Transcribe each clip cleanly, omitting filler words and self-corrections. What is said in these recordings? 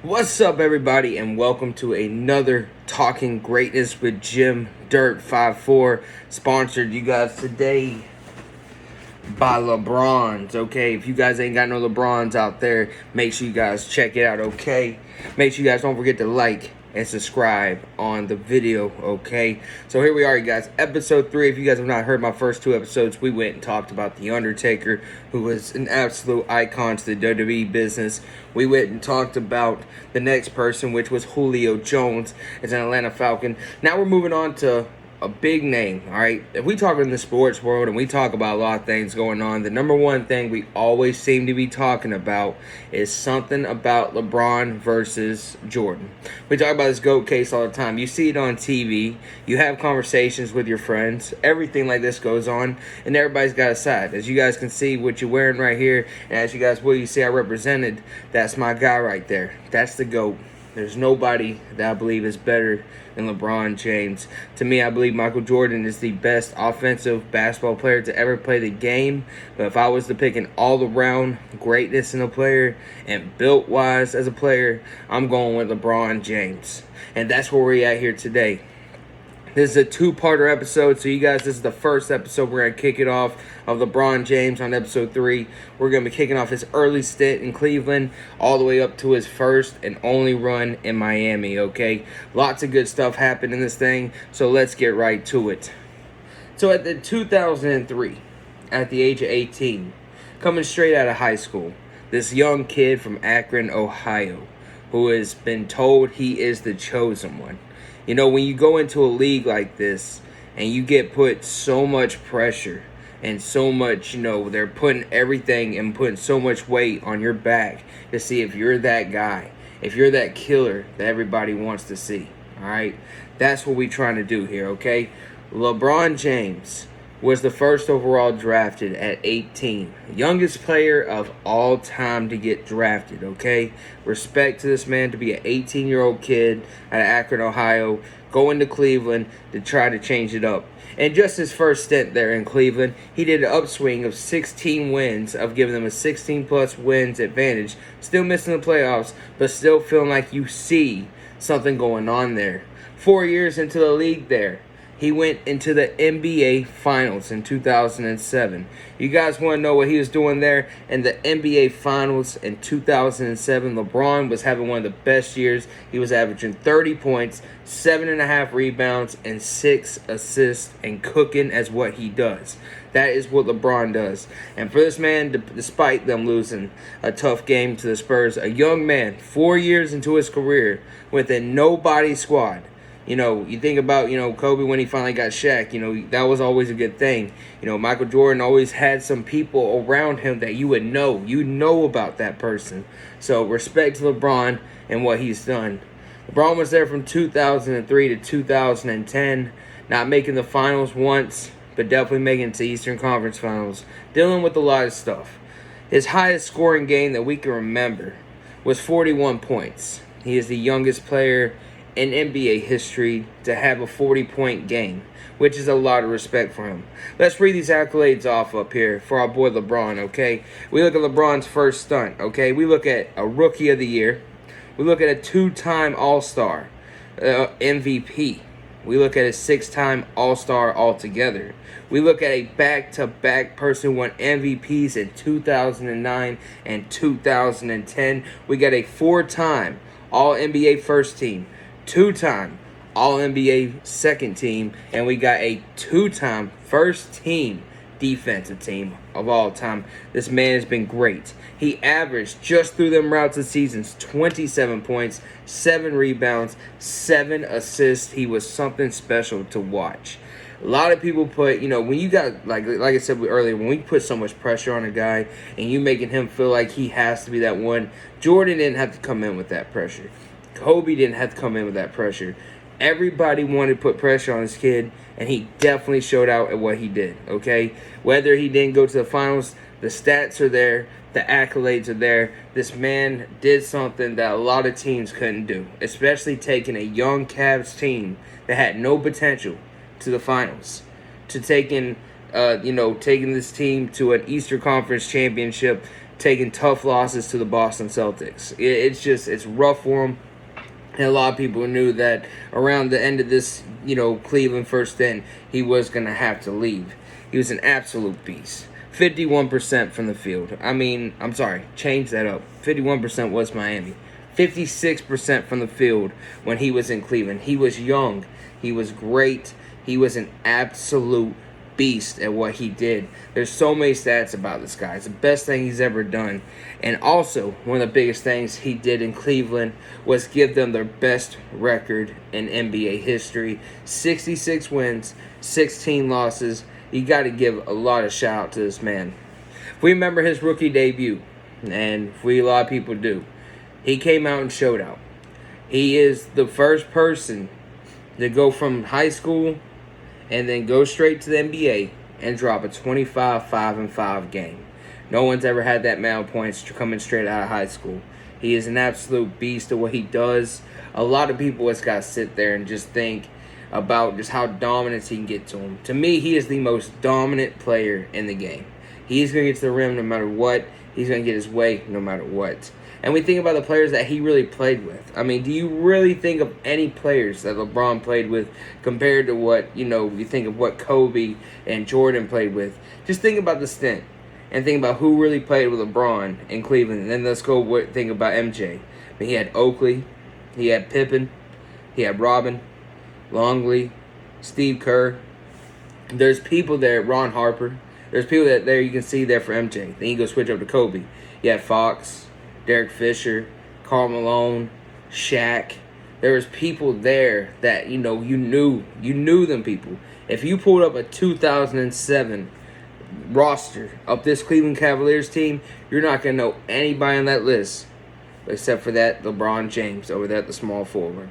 What's up, everybody, and welcome to another Talking Greatness with Jim Dirt 54, sponsored you guys today by Lebron's. Okay, if you guys ain't got no Lebron's out there, make sure you guys check it out. Okay, make sure you guys don't forget to like and subscribe on the video. Okay, so here we are, you guys, episode 3. If you guys have not heard my first 2 episodes, we went and talked about The Undertaker, who was an absolute icon to the WWE business. We went and talked about the next person, which was Julio Jones as an Atlanta Falcon. Now we're moving on to a big name. All right, if we talk in the sports world and we talk about a lot of things going on, the number one thing we always seem to be talking about is something about LeBron versus Jordan. We talk about this GOAT case all the time. You see it on TV, you have conversations with your friends, everything like this goes on, and everybody's got a side. As you guys can see what you're wearing right here, and as you guys will, you see I represented, that's my guy right there. That's the GOAT. There's nobody that I believe is better than LeBron James. To me, I believe Michael Jordan is the best offensive basketball player to ever play the game. But if I was to pick an all-around greatness in a player and built-wise as a player, I'm going with LeBron James. And that's where we're at here today. This is a 2-parter episode, so you guys, this is the first episode. We're going to kick it off of LeBron James on episode 3. We're going to be kicking off his early stint in Cleveland all the way up to his first and only run in Miami, okay? Lots of good stuff happened in this thing, so let's get right to it. So at the 2003, at the age of 18, coming straight out of high school, this young kid from Akron, Ohio, who has been told he is the chosen one. You know, when you go into a league like this and you get put so much pressure and so much, you know, they're putting everything and putting so much weight on your back to see if you're that guy, if you're that killer that everybody wants to see, all right? That's what we're trying to do here, okay? LeBron James was the first overall drafted at 18. Youngest player of all time to get drafted, okay? Respect to this man to be an 18-year-old kid out of Akron, Ohio, going to Cleveland to try to change it up. And just his first stint there in Cleveland, he did an upswing of 16 wins, of giving them a 16-plus wins advantage. Still missing the playoffs, but still feeling like you see something going on there. 4 years into the league there, he went into the NBA Finals in 2007. You guys want to know what he was doing there in the NBA Finals in 2007? LeBron was having one of the best years. He was averaging 30 points, 7.5 rebounds, and 6 assists, and cooking as what he does. That is what LeBron does. And for this man, despite them losing a tough game to the Spurs, a young man, 4 years into his career, with a nobody squad. You know, you think about, you know, Kobe when he finally got Shaq, you know, that was always a good thing. You know, Michael Jordan always had some people around him that you would know. You know about that person. So respect to LeBron and what he's done. LeBron was there from 2003 to 2010, not making the finals once, but definitely making it to Eastern Conference Finals, dealing with a lot of stuff. His highest scoring game that we can remember was 41 points. He is the youngest player in NBA history to have a 40-point game, which is a lot of respect for him. Let's read these accolades off up here for our boy LeBron, okay? We look at LeBron's first stunt, okay? We look at a Rookie of the Year. We look at a 2-time All-Star, MVP. We look at a 6-time All-Star altogether. We look at a back-to-back person who won MVPs in 2009 and 2010. We got a 4-time All-NBA First Team, 2-time All-NBA Second Team, and we got a 2-time First Team Defensive Team of all time. This man has been great. He averaged, just through them routes of seasons, 27 points, 7 rebounds, 7 assists. He was something special to watch. A lot of people put, you know, when you got, like I said earlier, when we put so much pressure on a guy and you making him feel like he has to be that one, Jordan didn't have to come in with that pressure. Kobe didn't have to come in with that pressure. Everybody wanted to put pressure on this kid, and he definitely showed out at what he did, okay? Whether he didn't go to the finals, the stats are there, the accolades are there. This man did something that a lot of teams couldn't do, especially taking a young Cavs team that had no potential to the finals, to taking this team to an Eastern Conference championship, taking tough losses to the Boston Celtics. It's rough for him. And a lot of people knew that around the end of this, Cleveland first in, he was going to have to leave. He was an absolute beast. 51% from the field. Change that up. 51% was Miami. 56% from the field when he was in Cleveland. He was young. He was great. He was an absolute beast at what he did. There's so many stats about this guy. It's the best thing he's ever done. And also, one of the biggest things he did in Cleveland was give them their best record in NBA history. 66 wins, 16 losses. You got to give a lot of shout out to this man. If we remember his rookie debut, and a lot of people do, he came out and showed out. He is the first person to go from high school and then go straight to the NBA and drop a 25, 5, and 5 game. No one's ever had that amount of points coming straight out of high school. He is an absolute beast at what he does. A lot of people just got to sit there and just think about just how dominant he can get to him. To me, he is the most dominant player in the game. He's going to get to the rim no matter what. He's going to get his way no matter what. And we think about the players that he really played with. Do you really think of any players that LeBron played with compared to what, you think of what Kobe and Jordan played with? Just think about the stint and think about who really played with LeBron in Cleveland. And then let's go think about MJ. He had Oakley, he had Pippen, he had Robin, Longley, Steve Kerr. There's people there, Ron Harper. There's people that there you can see there for MJ. Then you go switch up to Kobe. You had Fox, Derek Fisher, Karl Malone, Shaq. There was people there that you knew them people. If you pulled up a 2007 roster of this Cleveland Cavaliers team, you're not gonna know anybody on that list except for that LeBron James over there at the small forward.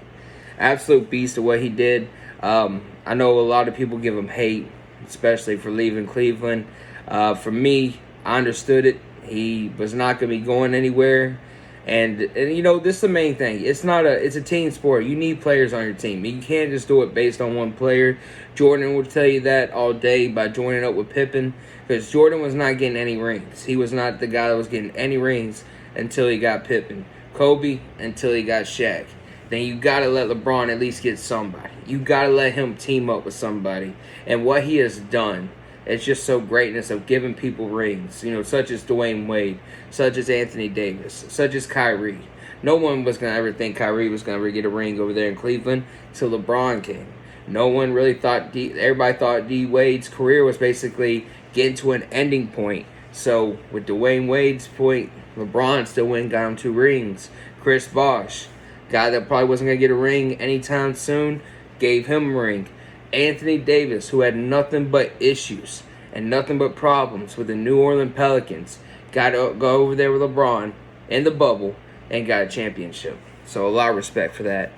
Absolute beast of what he did. I know a lot of people give him hate, especially for leaving Cleveland. For me, I understood it. He was not going to be going anywhere. And this is the main thing. It's a team sport. You need players on your team. You can't just do it based on one player. Jordan will tell you that all day by joining up with Pippen, because Jordan was not getting any rings. He was not the guy that was getting any rings until he got Pippen. Kobe until he got Shaq. Then you got to let LeBron at least get somebody. You got to let him team up with somebody. And what he has done, it's just so greatness of giving people rings, such as Dwayne Wade, such as Anthony Davis, such as Kyrie. No one was going to ever think Kyrie was going to ever get a ring over there in Cleveland till LeBron came. No one really thought, everybody thought D Wade's career was basically getting to an ending point. So with Dwayne Wade's point, LeBron still went and got him 2 rings. Chris Bosh, guy that probably wasn't going to get a ring anytime soon, gave him a ring. Anthony Davis, who had nothing but issues and nothing but problems with the New Orleans Pelicans, got to go over there with LeBron in the bubble and got a championship. So a lot of respect for that.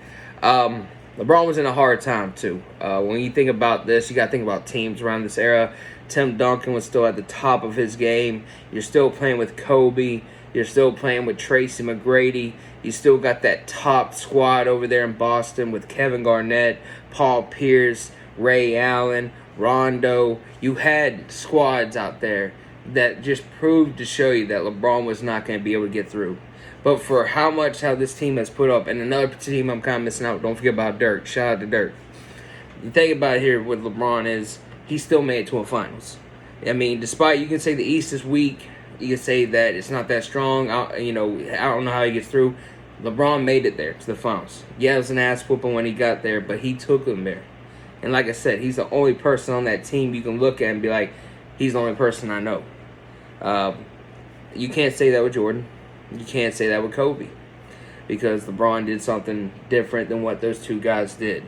LeBron was in a hard time too. When you think about this, you got to think about teams around this era. Tim Duncan was still at the top of his game. You're still playing with Kobe. You're still playing with Tracy McGrady. You still got that top squad over there in Boston with Kevin Garnett, Paul Pierce, Ray Allen, Rondo. You had squads out there that just proved to show you that LeBron was not going to be able to get through. But for how this team has put up, and another team I'm kind of missing out, don't forget about Dirk. Shout out to Dirk. The thing about it here with LeBron is he still made it to a finals. Despite you can say the East is weak, you can say that it's not that strong. I don't know how he gets through. LeBron made it there to the finals. Yeah, it was an ass whooping when he got there, but he took them there. And like I said, he's the only person on that team you can look at and be like, he's the only person I know. You can't say that with Jordan. You can't say that with Kobe. Because LeBron did something different than what those two guys did.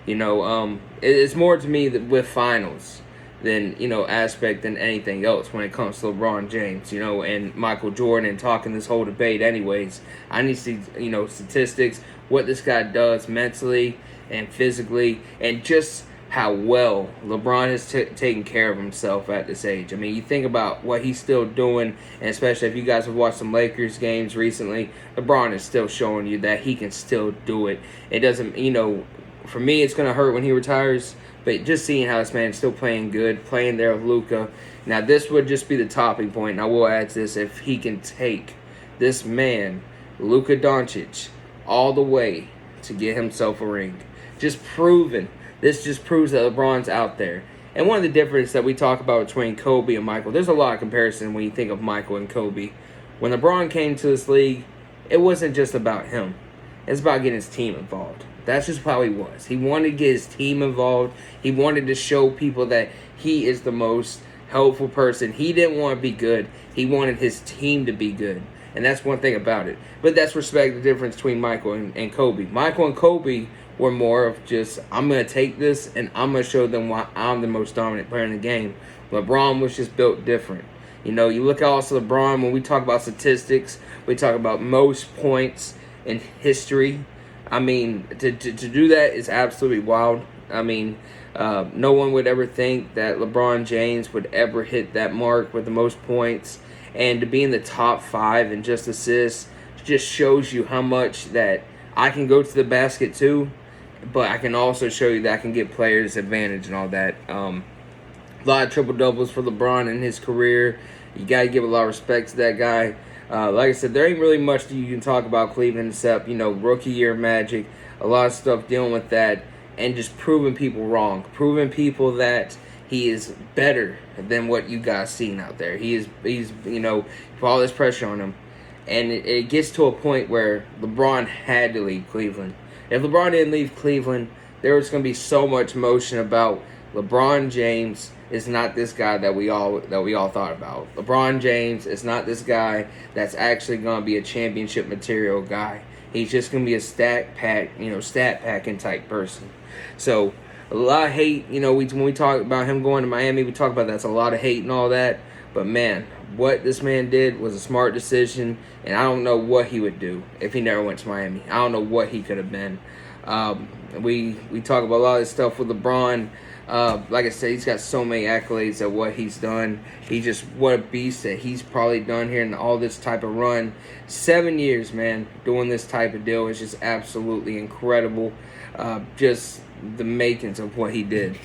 It's more to me that with finals than, aspect than anything else when it comes to LeBron James, and Michael Jordan and talking this whole debate anyways. I need to see, statistics, what this guy does mentally and physically, and just how well LeBron has taken care of himself at this age. You think about what he's still doing, and especially if you guys have watched some Lakers games recently, LeBron is still showing you that he can still do it. It doesn't, for me, it's going to hurt when he retires, But just seeing how this man is still playing good, playing there with Luka. Now, this would just be the topping point. And I will add to this, if he can take this man, Luka Doncic, all the way to get himself a ring. Just proven. This just proves that LeBron's out there. And one of the differences that we talk about between Kobe and Michael, there's a lot of comparison when you think of Michael and Kobe. When LeBron came to this league, it wasn't just about him. It's about getting his team involved. That's just how he was. He wanted to get his team involved. He wanted to show people that he is the most helpful person. He didn't want to be good. He wanted his team to be good. And that's one thing about it. But that's respect the difference between Michael and Kobe. Michael and Kobe were more of just, I'm going to take this and I'm going to show them why I'm the most dominant player in the game. LeBron was just built different. You know, you look at also LeBron, when we talk about statistics, we talk about most points in history. I mean, to do that is absolutely wild. I mean, no one would ever think that LeBron James would ever hit that mark with the most points. And to be in the top 5 and just assists just shows you how much that I can go to the basket too, but I can also show you that I can get players advantage and all that. A lot of triple-doubles for LeBron in his career. You got to give a lot of respect to that guy. Like I said, there ain't really much that you can talk about Cleveland except, you know, rookie year Magic, a lot of stuff dealing with that, and just proving people wrong, proving people that he is better than what you guys seen out there. He's you know, put all this pressure on him, and it gets to a point where LeBron had to leave Cleveland. If LeBron didn't leave Cleveland, there was going to be so much motion about LeBron James is not this guy that we all thought about. LeBron James is not this guy that's actually going to be a championship material guy. He's just going to be a stat packing type person. So a lot of hate, you know, when we talk about him going to Miami, we talk about that's a lot of hate and all that. But man, what this man did was a smart decision, and I don't know what he would do if he never went to Miami. I don't know what he could have been. We talk about a lot of this stuff with LeBron. Like I said, he's got so many accolades at what he's done. What a beast that he's probably done here in all this type of run. 7 years, man, doing this type of deal is just absolutely incredible. Just the makings of what he did.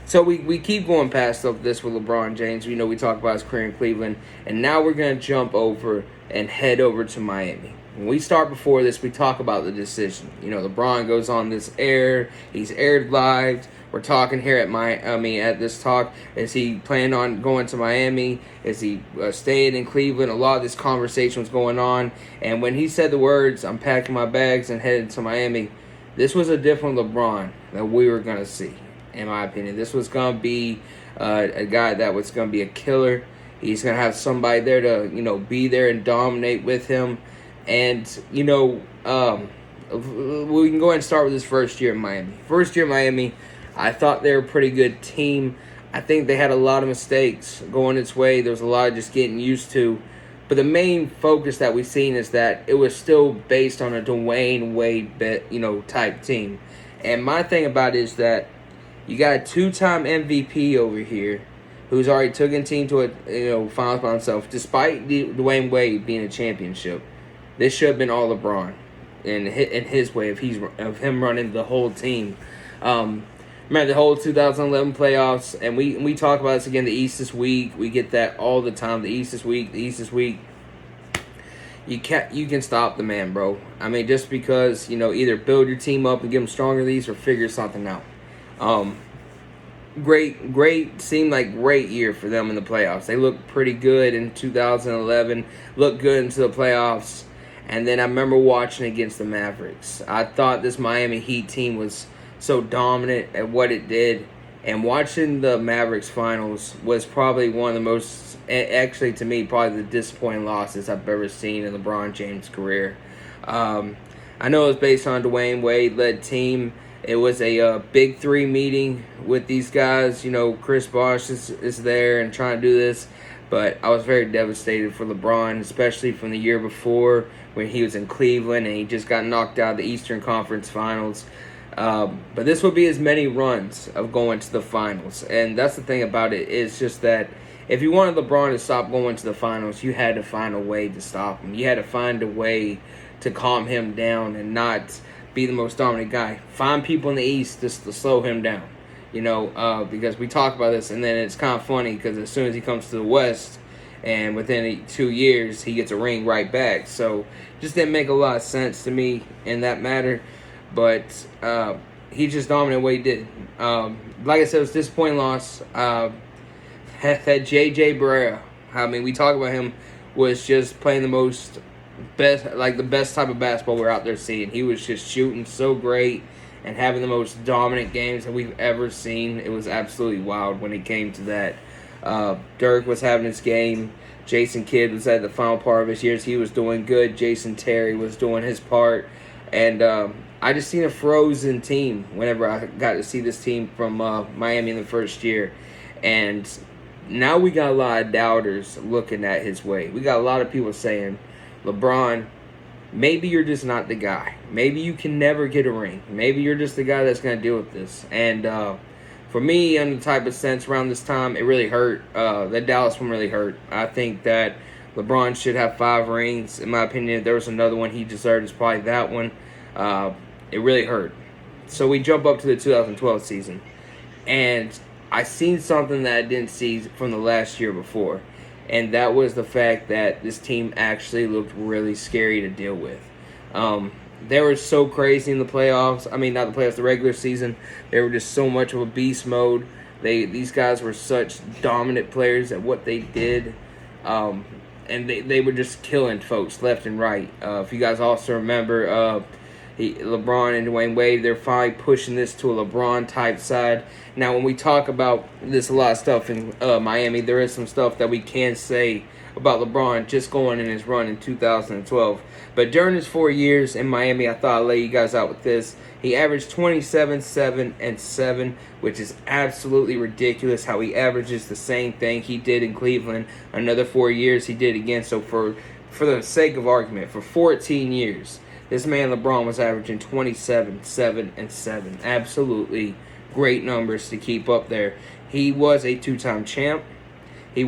So we keep going past this with LeBron James. You know, we talk about his career in Cleveland, and now we're going to jump over and head over to Miami. When we start before this, we talk about the decision. You know, LeBron goes on this air. He's aired live. We're talking here at this talk. Is he planning on going to Miami? Is he staying in Cleveland? A lot of this conversation was going on. And when he said the words, I'm packing my bags and headed to Miami, this was a different LeBron that we were going to see, in my opinion. This was going to be a guy that was going to be a killer. He's going to have somebody there to, you know, be there and dominate with him. And, you know, we can go ahead and start with his first year in Miami. First year in Miami, I thought they were a pretty good team. I think they had a lot of mistakes going its way. There was a lot of just getting used to. But the main focus that we've seen is that it was still based on a Dwayne Wade type team. And my thing about it is that you got a 2-time MVP over here who's already took a team to a finals by himself, despite Dwayne Wade being a championship. This should have been all LeBron in his way of him running the whole team. Remember the whole 2011 playoffs, and we talk about this again. The East is weak. We get that all the time. The East is weak. The East is weak. You can stop the man, bro. I mean, just because, you know, either build your team up and get them stronger than these, or figure something out. Seemed like great year for them in the playoffs. They looked pretty good in 2011. Looked good into the playoffs. And then I remember watching against the Mavericks. I thought this Miami Heat team was so dominant at what it did. And watching the Mavericks finals was probably one of the most, actually to me, probably the disappointing losses I've ever seen in LeBron James' career. I know it was based on Dwayne Wade-led team. It was a big three meeting with these guys. You know, Chris Bosh is there and trying to do this. But I was very devastated for LeBron, especially from the year before when he was in Cleveland and he just got knocked out of the Eastern Conference Finals. But this would be as many runs of going to the finals. And that's the thing about it. It's just that if you wanted LeBron to stop going to the finals, you had to find a way to stop him. You had to find a way to calm him down and not be the most dominant guy. Find people in the East just to slow him down. Because we talk about this, and then it's kind of funny because as soon as he comes to the West, and within 2 years, he gets a ring right back. So, just didn't make a lot of sense to me in that matter. But he just dominated what he did. Like I said, it was a disappointing loss. Had J.J. Barea. I mean, we talk about him was just playing the best type of basketball we're out there seeing. He was just shooting so great and having the most dominant games that we've ever seen. It was absolutely wild when it came to that. Dirk was having his game. Jason Kidd was at the final part of his years. He was doing good. Jason Terry was doing his part. And I just seen a frozen team whenever I got to see this team from Miami in the first year. And now we got a lot of doubters looking at his way. We got a lot of people saying, LeBron, maybe you're just not the guy. Maybe you can never get a ring. Maybe you're just the guy that's going to deal with this. And for me, in the type of sense around this time, it really hurt. That Dallas one really hurt. I think that LeBron should have 5 rings. In my opinion, if there was another one he deserved, it's probably that one. It really hurt. So we jump up to the 2012 season. And I seen something that I didn't see from the last year before. And that was the fact that this team actually looked really scary to deal with. They were so crazy in the playoffs. I mean, not the playoffs, the regular season. They were just so much of a beast mode. These guys were such dominant players at what they did. And they were just killing folks left and right. If you guys also remember, LeBron and Dwayne Wade, they're finally pushing this to a LeBron-type side. Now, when we talk about this, a lot of stuff in Miami, there is some stuff that we can say about LeBron just going in his run in 2012. But during his 4 years in Miami, I thought I'd lay you guys out with this. He averaged 27, 7, and 7, which is absolutely ridiculous how he averages the same thing he did in Cleveland. Another 4 years he did again. So for the sake of argument, for 14 years, this man LeBron was averaging 27, 7, and 7. Absolutely great numbers to keep up there. He was a 2-time champ. He's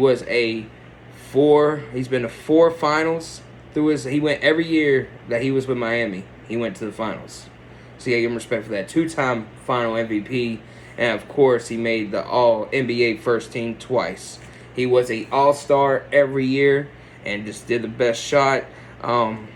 been to 4 finals he went every year that he was with Miami. He went to the finals. So you gotta give him respect for that. 2-time final MVP. And of course he made the all NBA first team twice. He was a all-star every year and just did the best shot. And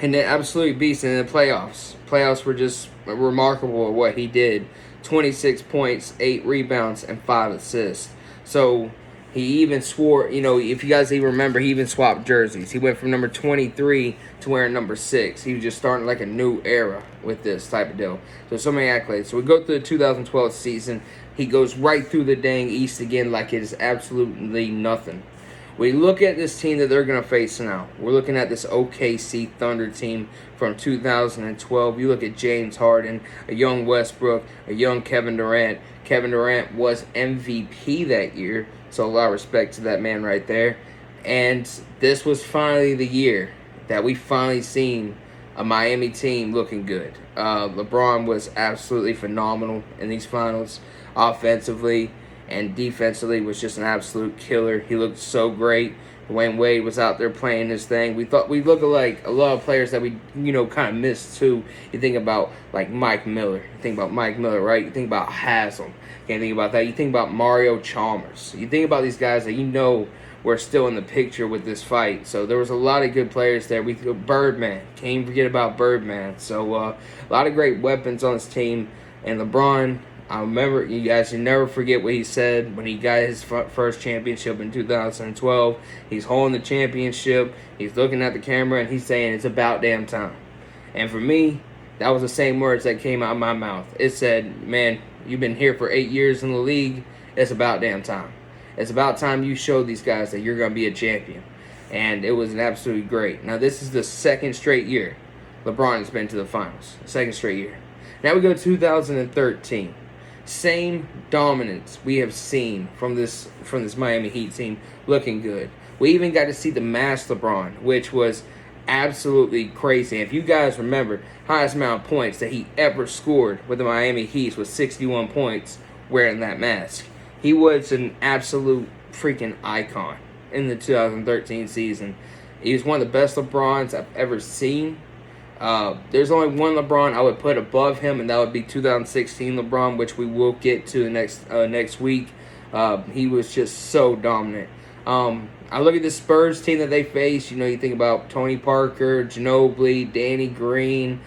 then absolutely beast in the playoffs. Playoffs were just remarkable at what he did. 26 points, 8 rebounds, and 5 assists. So he even swore, if you guys even remember, he even swapped jerseys. He went from number 23 to wearing number 6. He was just starting like a new era with this type of deal. So many accolades. So we go through the 2012 season. He goes right through the dang East again like it is absolutely nothing. We look at this team that they're going to face now. We're looking at this OKC Thunder team from 2012. You look at James Harden, a young Westbrook, a young Kevin Durant. Kevin Durant was MVP that year, so a lot of respect to that man right there. And this was finally the year that we finally seen a Miami team looking good. LeBron was absolutely phenomenal in these finals, offensively. And defensively was just an absolute killer. He looked so great. Dwayne Wade was out there playing his thing. We thought we looked like a lot of players that we, kind of missed too. You think about like Mike Miller. You think about Mike Miller, right? You think about Haslam. Can't think about that. You think about Mario Chalmers. You think about these guys that were still in the picture with this fight. So there was a lot of good players there. Birdman. Can't even forget about Birdman. So a lot of great weapons on this team. And LeBron, I remember, you guys should never forget what he said when he got his first championship in 2012. He's holding the championship. He's looking at the camera, and he's saying, it's about damn time. And for me, that was the same words that came out of my mouth. It said, man, you've been here for 8 years in the league. It's about damn time. It's about time you show these guys that you're going to be a champion. And it was an absolutely great. Now, this is the second straight year LeBron has been to the finals. Second straight year. Now we go to 2013. Same dominance we have seen from this Miami Heat team, looking good. We even got to see the masked LeBron, which was absolutely crazy. If you guys remember, highest amount of points that he ever scored with the Miami Heat was 61 points wearing that mask. He was an absolute freaking icon in the 2013 season. He was one of the best LeBrons I've ever seen. There's only one LeBron I would put above him, and that would be 2016 LeBron, which we will get to next week. He was just so dominant. I look at the Spurs team that they faced. You think about Tony Parker, Ginobili, Danny Green,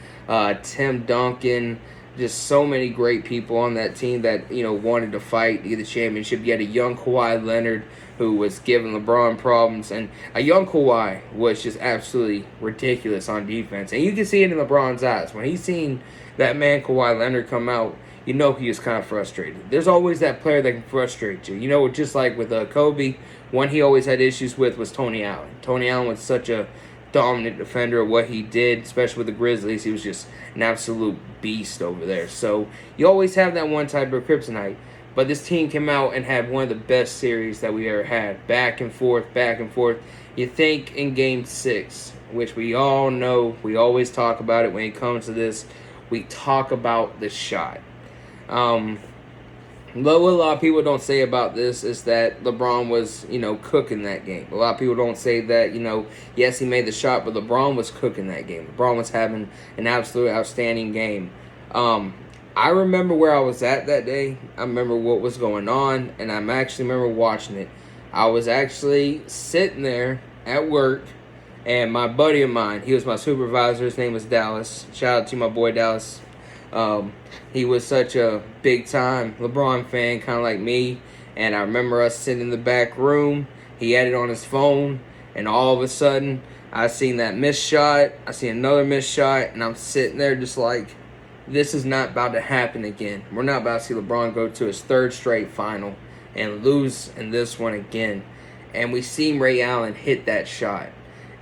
Tim Duncan. Just so many great people on that team that wanted to fight to get the championship. You had a young Kawhi Leonard who was giving LeBron problems, and a young Kawhi was just absolutely ridiculous on defense. And you can see it in LeBron's eyes when he's seen that man Kawhi Leonard come out. He was kind of frustrated. There's always that player that can frustrate you. Just like with Kobe, one he always had issues with was Tony Allen. Tony Allen was such a dominant defender of what he did, especially with the Grizzlies. He was just an absolute beast over there. So you always have that one type of kryptonite. But this team came out and had one of the best series that we ever had. Back and forth, back and forth. You think in Game 6, which we all know, we always talk about it when it comes to this, we talk about the shot. What a lot of people don't say about this is that LeBron was, cooking that game. A lot of people don't say that, yes, he made the shot, but LeBron was cooking that game. LeBron was having an absolute outstanding game. I remember where I was at that day. I remember what was going on, and I actually remember watching it. I was actually sitting there at work, and my buddy of mine, he was my supervisor. His name was Dallas. Shout out to my boy Dallas. He was such a big-time LeBron fan, kind of like me. And I remember us sitting in the back room. He had it on his phone, and all of a sudden, I seen that missed shot. I seen another missed shot, and I'm sitting there just like, this is not about to happen again. We're not about to see LeBron go to his third straight final and lose in this one again. And we seen Ray Allen hit that shot.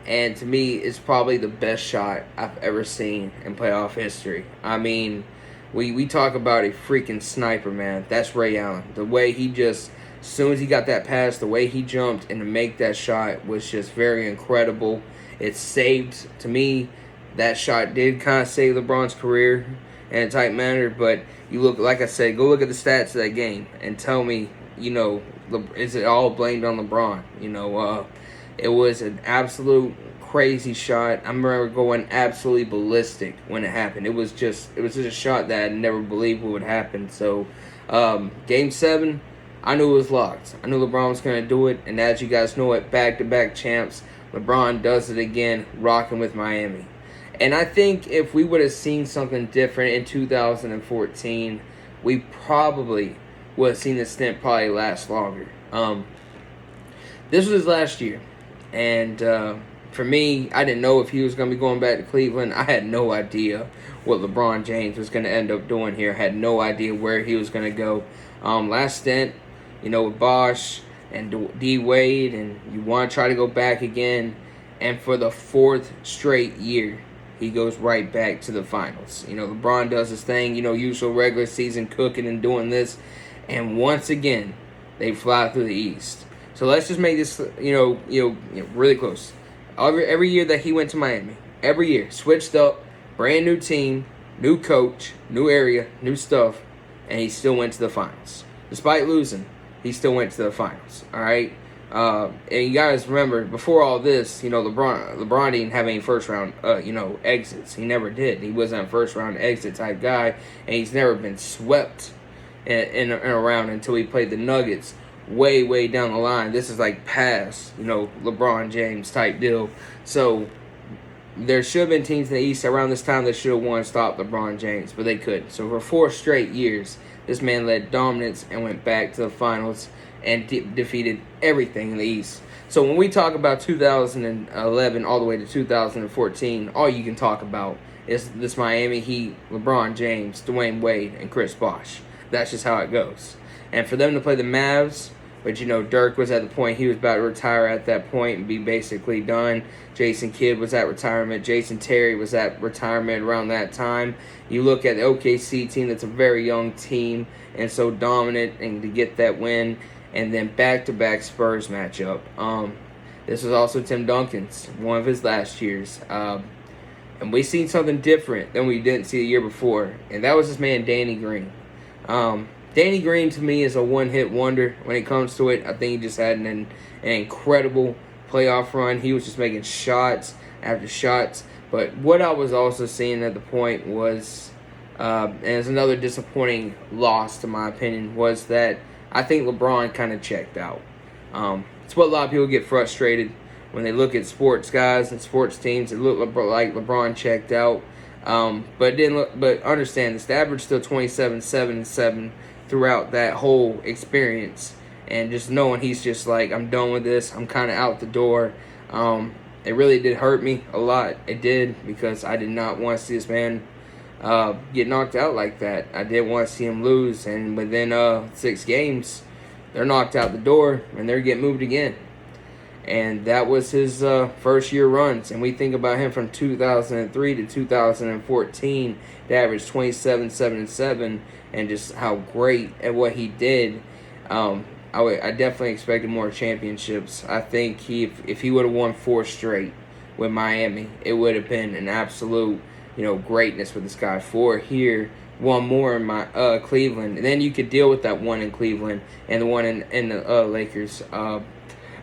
And to me, it's probably the best shot I've ever seen in playoff history. I mean, we talk about a freaking sniper, man. That's Ray Allen. The way he just, as soon as he got that pass, the way he jumped and to make that shot was just very incredible. It saved, to me, that shot did kind of save LeBron's career in a tight manner. But you look, like I said, go look at the stats of that game and tell me, is it all blamed on LeBron? It was an absolute crazy shot. I remember going absolutely ballistic when it happened. It was just a shot that I never believed would happen. So, Game 7, I knew it was locked. I knew LeBron was going to do it. And as you guys know it, back-to-back champs, LeBron does it again, rocking with Miami. And I think if we would have seen something different in 2014, we probably would have seen the stint probably last longer. This was his last year. And for me, I didn't know if he was going to be going back to Cleveland. I had no idea what LeBron James was going to end up doing here. I had no idea where he was going to go. Last stint, with Bosh and D. Wade, and you want to try to go back again. And for the 4th straight year, he goes right back to the finals. LeBron does his thing, usual regular season cooking and doing this. And once again, they fly through the East. So let's just make this, really close. Every year that he went to Miami, every year, switched up, brand new team, new coach, new area, new stuff, and he still went to the finals. Despite losing, he still went to the finals, all right? And you guys remember, before all this, LeBron didn't have any first-round, exits. He never did. He wasn't a first-round exit type guy, and he's never been swept in around until he played the Nuggets way down the line. This is like past, LeBron James type deal. So there should have been teams in the East around this time that should have won and stopped LeBron James, but they couldn't. So for 4 straight years, this man led dominance and went back to the finals and defeated everything in the East. So when we talk about 2011 all the way to 2014, all you can talk about is this Miami Heat, LeBron James, Dwayne Wade, and Chris Bosh. That's just how it goes. And for them to play the Mavs, which, Dirk was at the point he was about to retire at that point and be basically done. Jason Kidd was at retirement. Jason Terry was at retirement around that time. You look at the OKC team, that's a very young team and so dominant, and to get that win. And then back-to-back Spurs matchup. This was also Tim Duncan's, one of his last years. And we seen something different than we didn't see the year before. And that was this man, Danny Green. Danny Green, to me, is a one-hit wonder when it comes to it. I think he just had an incredible playoff run. He was just making shots after shots. But what I was also seeing at the point was, and it's another disappointing loss to my opinion, was that I think LeBron kind of checked out. It's what a lot of people get frustrated when they look at sports guys and sports teams. It looked like LeBron checked out. But it didn't look. But understand this: the average still 27, 7, and 7 throughout that whole experience. And just knowing he's just like, I'm done with this. I'm kind of out the door. It really did hurt me a lot. It did, because I did not want to see this man get knocked out like that. I didn't want to see him lose. And within 6 games, they're knocked out the door and they're getting moved again. And that was his first year runs. And we think about him from 2003 to 2014, they averaged 27, 7, and 7, and just how great at what he did. I definitely expected more championships. I think if he would have won 4 straight with Miami, it would have been an absolute, greatness with this guy. 4 here, 1 more in Cleveland, and then you could deal with that 1 in Cleveland and the 1 in the Lakers.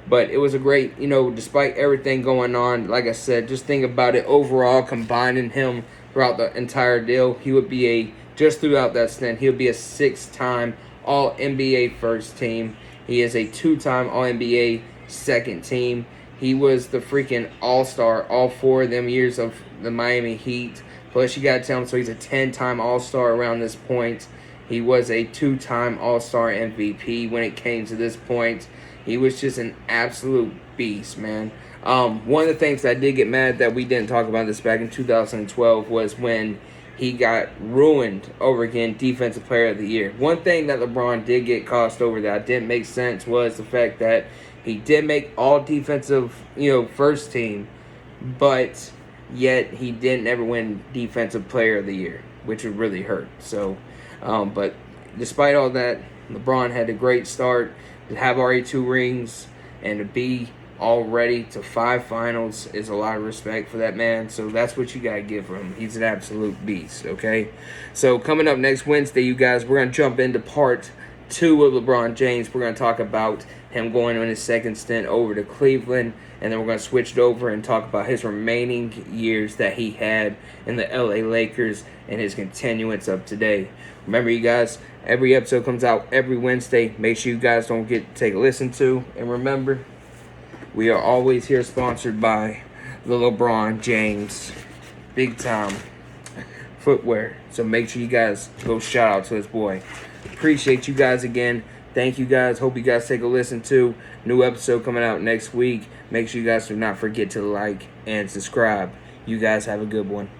But it was a great, despite everything going on, like I said, just think about it overall, combining him throughout the entire deal, he would be just throughout that stint, he would be a 6-time All-NBA first team. He is a 2-time All-NBA second team. He was the freaking All-Star all 4 of them years of the Miami Heat. Plus, you got to tell him, so he's a 10-time All-Star around this point. He was a 2-time All-Star MVP when it came to this point. He was just an absolute beast, man. One of the things that I did get mad that we didn't talk about this back in 2012 was when he got ruined over again, Defensive Player of the Year. One thing that LeBron did get cost over that didn't make sense was the fact that he did make all defensive, first team, but yet he didn't ever win Defensive Player of the Year, which would really hurt. So, but despite all that, LeBron had a great start, to have already 2 rings, and to be already to 5 finals is a lot of respect for that man. So that's what you got to give him. He's an absolute beast, okay? So coming up next Wednesday, you guys, we're going to jump into part 2 of LeBron James. We're going to talk about him going on his second stint over to Cleveland, and then we're going to switch it over and talk about his remaining years that he had in the LA Lakers and his continuance of today. Remember, you guys, every episode comes out every Wednesday. Make sure you guys don't take a listen to. And remember, we are always here sponsored by the LeBron James big time footwear. So make sure you guys go shout out to this boy. Appreciate you guys again. Thank you guys. Hope you guys take a listen to. New episode coming out next week. Make sure you guys do not forget to like and subscribe. You guys have a good one.